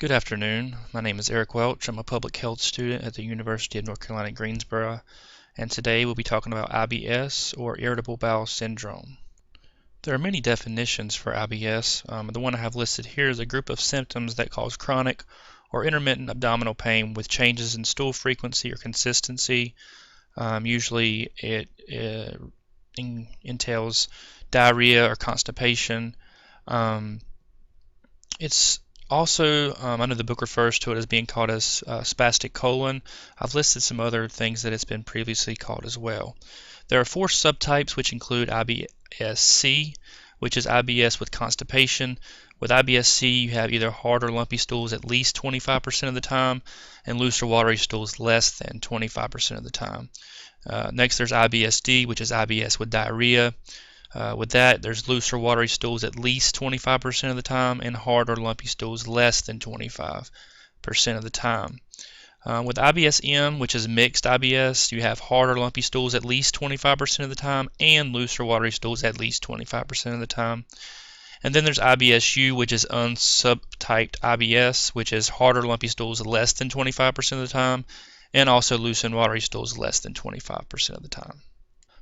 Good afternoon. My name is Eric Welch. I'm a public health student at the University of North Carolina at Greensboro, and today we'll be talking about IBS, or irritable bowel syndrome. There are many definitions for IBS. The one I have listed here is a group of symptoms that cause chronic or intermittent abdominal pain with changes in stool frequency or consistency. Usually it entails diarrhea or constipation. It's also, I know the book refers to it as being called as spastic colon. I've listed some other things that it's been previously called as well. There are 4 subtypes, which include IBS-C, which is IBS with constipation. With IBS-C, you have either hard or lumpy stools at least 25% of the time, and loose or watery stools less than 25% of the time. Next, there's IBS-D, which is IBS with diarrhea. With that, there's loose or watery stools at least 25% of the time, and hard or lumpy stools less than 25% of the time. With IBS-M, which is mixed IBS, you have hard or lumpy stools at least 25% of the time, and loose or watery stools at least 25% of the time. And then there's IBS-U, which is unsubtyped IBS, which is hard or lumpy stools less than 25% of the time, and also loose and watery stools less than 25% of the time.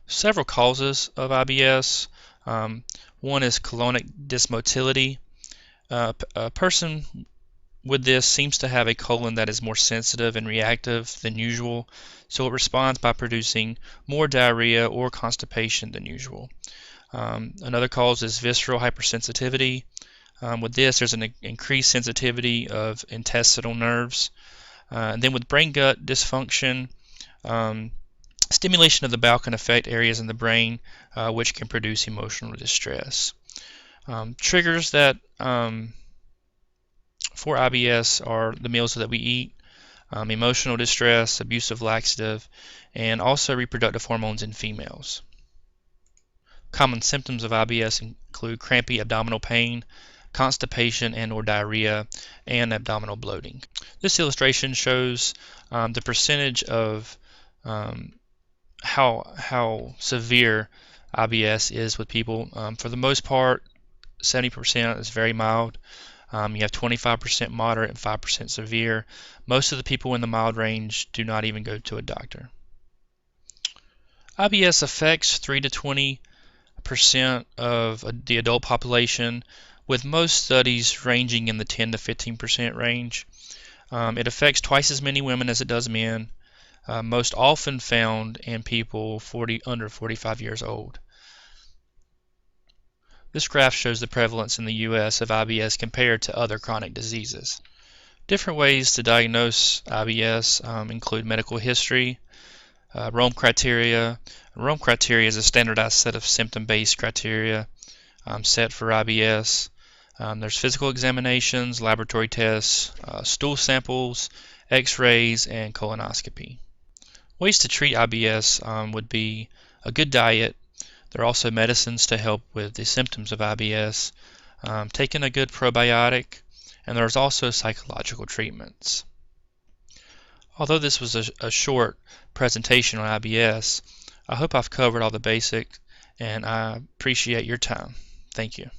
Several causes of IBS. One is colonic dysmotility. A person with this seems to have a colon that is more sensitive and reactive than usual, so it responds by producing more diarrhea or constipation than usual. Another cause is visceral hypersensitivity. With this, there's an increased sensitivity of intestinal nerves. And then with brain-gut dysfunction, stimulation of the bowel can affect areas in the brain which can produce emotional distress. Triggers that for IBS are the meals that we eat, emotional distress, abuse of laxative, and also reproductive hormones in females. Common symptoms of IBS include crampy abdominal pain, constipation and or diarrhea, and abdominal bloating. This illustration shows the percentage of how severe IBS is with people. For the most part, 70% is very mild. You have 25% moderate and 5% severe. Most of the people in the mild range do not even go to a doctor. IBS affects 3 to 20% of the adult population, with most studies ranging in the 10 to 15% range. It affects twice as many women as it does men. Most often found in people under 45 years old. This graph shows the prevalence in the U.S. of IBS compared to other chronic diseases. Different ways to diagnose IBS include medical history, Rome criteria. Rome criteria is a standardized set of symptom-based criteria set for IBS. There's physical examinations, laboratory tests, stool samples, x-rays, and colonoscopy. Ways to treat IBS would be a good diet. There are also medicines to help with the symptoms of IBS, taking a good probiotic, and there's also psychological treatments. Although this was a short presentation on IBS, I hope I've covered all the basics, and I appreciate your time. Thank you.